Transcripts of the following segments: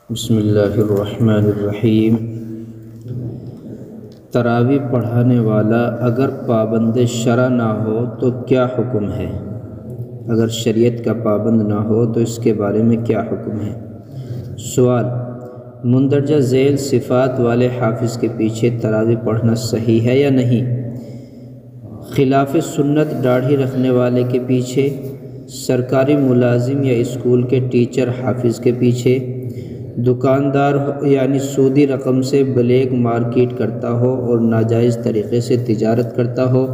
بسم اللہ الرحمن الرحیم۔ تراویح پڑھانے والا اگر پابند شرع نہ ہو تو کیا حکم ہے؟ اگر شریعت کا پابند نہ ہو تو اس کے بارے میں کیا حکم ہے؟ سوال: مندرجہ ذیل صفات والے حافظ کے پیچھے تراویح پڑھنا صحیح ہے یا نہیں؟ خلاف سنت داڑھی رکھنے والے کے پیچھے، سرکاری ملازم یا اسکول کے ٹیچر حافظ کے پیچھے، دکاندار یعنی سودی رقم سے بلیک مارکیٹ کرتا ہو اور ناجائز طریقے سے تجارت کرتا ہو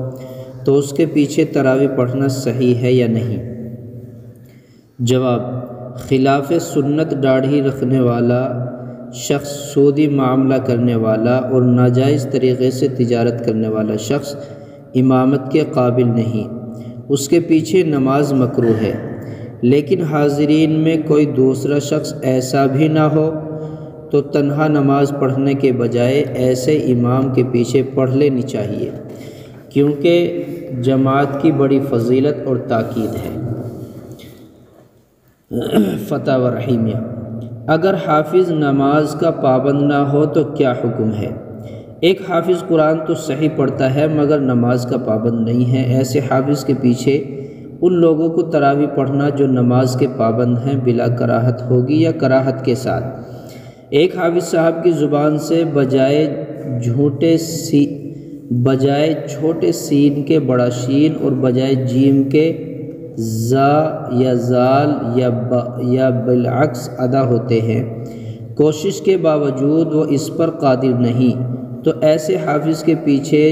تو اس کے پیچھے تراویح پڑھنا صحیح ہے یا نہیں؟ جواب: خلاف سنت داڑھی رکھنے والا شخص، سودی معاملہ کرنے والا اور ناجائز طریقے سے تجارت کرنے والا شخص امامت کے قابل نہیں، اس کے پیچھے نماز مکروہ ہے۔ لیکن حاضرین میں کوئی دوسرا شخص ایسا بھی نہ ہو تو تنہا نماز پڑھنے کے بجائے ایسے امام کے پیچھے پڑھ لینی چاہیے، کیونکہ جماعت کی بڑی فضیلت اور تاکید ہے۔ فتاوی رحیمیہ: اگر حافظ نماز کا پابند نہ ہو تو کیا حکم ہے؟ ایک حافظ قرآن تو صحیح پڑھتا ہے مگر نماز کا پابند نہیں ہے، ایسے حافظ کے پیچھے ان لوگوں کو تراویح پڑھنا جو نماز کے پابند ہیں بلا کراہت ہوگی یا کراہت کے ساتھ؟ ایک حافظ صاحب کی زبان سے بجائے چھوٹے سین کے بڑا شین اور بجائے جیم کے زا یا زال یا بالعکس ادا ہوتے ہیں، کوشش کے باوجود وہ اس پر قادر نہیں، تو ایسے حافظ کے پیچھے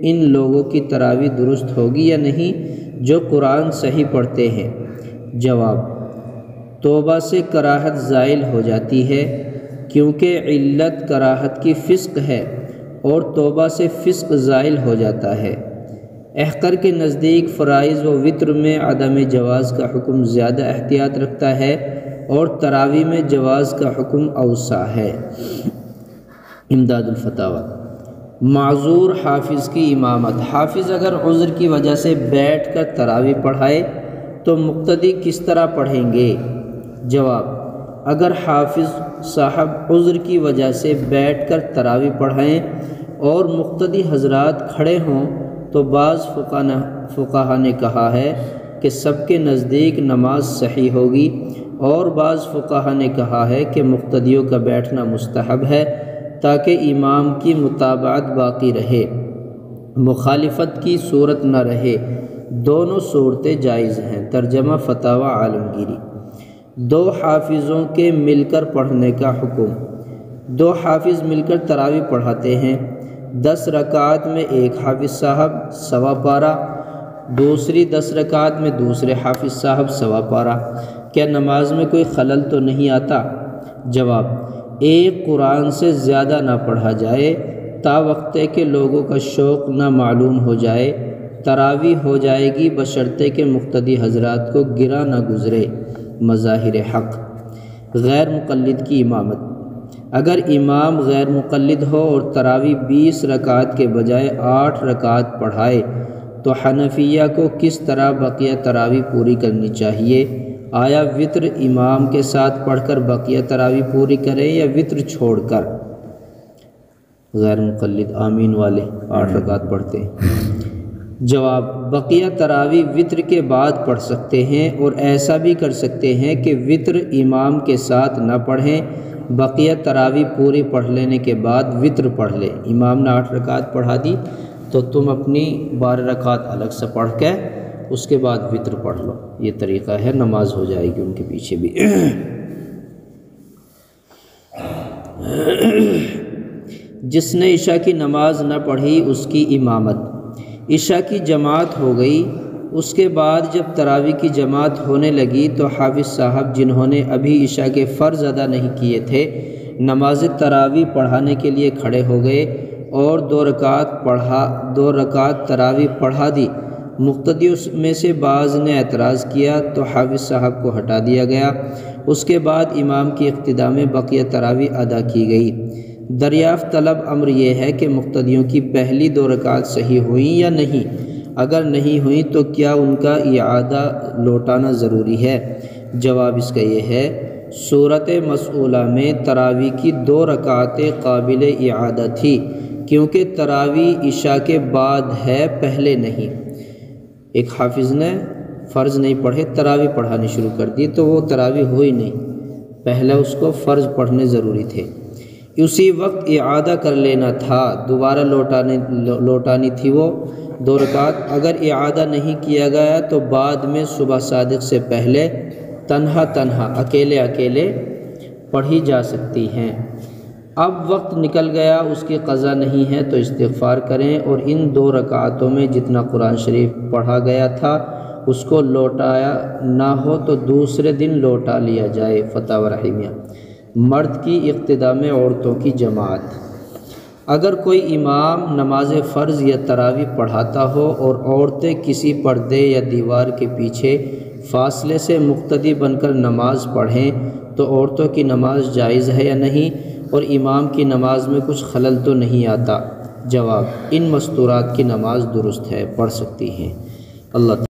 ان لوگوں کی تراویح درست ہوگی یا نہیں جو قرآن صحیح پڑھتے ہیں؟ جواب: توبہ سے کراہت زائل ہو جاتی ہے، کیونکہ علت کراہت کی فسق ہے اور توبہ سے فسق زائل ہو جاتا ہے۔ احقر کے نزدیک فرائض و وتر میں عدم جواز کا حکم زیادہ احتیاط رکھتا ہے اور تراویح میں جواز کا حکم اوسع ہے۔ امداد الفتاوی: معذور حافظ کی امامت۔ حافظ اگر عذر کی وجہ سے بیٹھ کر تراویح پڑھائے تو مقتدی کس طرح پڑھیں گے؟ جواب: اگر حافظ صاحب عذر کی وجہ سے بیٹھ کر تراویح پڑھائیں اور مقتدی حضرات کھڑے ہوں تو بعض فقہا نے کہا ہے کہ سب کے نزدیک نماز صحیح ہوگی، اور بعض فقہا نے کہا ہے کہ مقتدیوں کا بیٹھنا مستحب ہے تاکہ امام کی متابعت باقی رہے، مخالفت کی صورت نہ رہے۔ دونوں صورتیں جائز ہیں۔ ترجمہ فتاوی عالمگیری۔ دو حافظوں کے مل کر پڑھنے کا حکم۔ دو حافظ مل کر تراویح پڑھاتے ہیں، 10 رکعات میں ایک حافظ صاحب سوا پارہ، دوسری 10 رکعات میں دوسرے حافظ صاحب سوا پارہ، کیا نماز میں کوئی خلل تو نہیں آتا؟ جواب: ایک قرآن سے زیادہ نہ پڑھا جائے تا وقت کہ لوگوں کا شوق نہ معلوم ہو جائے۔ تراویح ہو جائے گی بشرطے کہ مقتدی حضرات کو گرا نہ گزرے۔ مظاہر حق: غیر مقلد کی امامت۔ اگر امام غیر مقلد ہو اور تراویح 20 رکعات کے بجائے 8 رکعات پڑھائے تو حنفیہ کو کس طرح بقیہ تراویح پوری کرنی چاہیے؟ آیا وتر امام کے ساتھ پڑھ کر بقیہ تراویح پوری کریں یا وتر چھوڑ کر؟ غیر مقلد آمین والے 8 رکعات پڑھتے ہیں۔ جواب: بقیہ تراویح وتر کے بعد پڑھ سکتے ہیں، اور ایسا بھی کر سکتے ہیں کہ وتر امام کے ساتھ نہ پڑھیں، بقیہ تراویح پوری پڑھ لینے کے بعد وتر پڑھ لیں۔ امام نے 8 رکعات پڑھا دی تو تم اپنی 12 رکعات الگ سے پڑھ کے اس کے بعد وتر پڑھ لو، یہ طریقہ ہے، نماز ہو جائے گی ان کے پیچھے بھی۔ جس نے عشاء کی نماز نہ پڑھی اس کی امامت۔ عشاء کی جماعت ہو گئی، اس کے بعد جب تراویح کی جماعت ہونے لگی تو حافظ صاحب جنہوں نے ابھی عشاء کے فرض ادا نہیں کیے تھے نماز تراویح پڑھانے کے لیے کھڑے ہو گئے اور 2 رکعات تراویح پڑھا دی۔ مقتدیوں میں سے بعض نے اعتراض کیا تو حافظ صاحب کو ہٹا دیا گیا۔ اس کے بعد امام کی اقتداء میں بقیہ تراویح ادا کی گئی۔ دریافت طلب امر یہ ہے کہ مقتدیوں کی پہلی 2 رکعات صحیح ہوئیں یا نہیں؟ اگر نہیں ہوئیں تو کیا ان کا اعادہ لوٹانا ضروری ہے؟ جواب اس کا یہ ہے صورت مسئولہ میں تراویح کی 2 رکعتیں قابل اعادہ تھی، کیونکہ تراویح عشاء کے بعد ہے، پہلے نہیں۔ ایک حافظ نے فرض نہیں پڑھے، تراویح پڑھانی شروع کر دی، تو وہ تراویح ہوئی نہیں، پہلے اس کو فرض پڑھنے ضروری تھے۔ اسی وقت اعادہ کر لینا تھا، دوبارہ لوٹانی تھی وہ 2 رکعت۔ اگر اعادہ نہیں کیا گیا تو بعد میں صبح صادق سے پہلے تنہا اکیلے پڑھی جا سکتی ہیں۔ اب وقت نکل گیا، اس کی قضا نہیں ہے تو استغفار کریں، اور ان 2 رکعتوں میں جتنا قرآن شریف پڑھا گیا تھا اس کو لوٹایا نہ ہو تو دوسرے دن لوٹا لیا جائے۔ فتاوی رحیمیہ۔ مرد کی اقتداء میں عورتوں کی جماعت۔ اگر کوئی امام نماز فرض یا تراویح پڑھاتا ہو اور عورتیں کسی پردے یا دیوار کے پیچھے فاصلے سے مقتدی بن کر نماز پڑھیں تو عورتوں کی نماز جائز ہے یا نہیں، اور امام کی نماز میں کچھ خلل تو نہیں آتا؟ جواب: ان مستورات کی نماز درست ہے، پڑھ سکتی ہیں۔ اللہ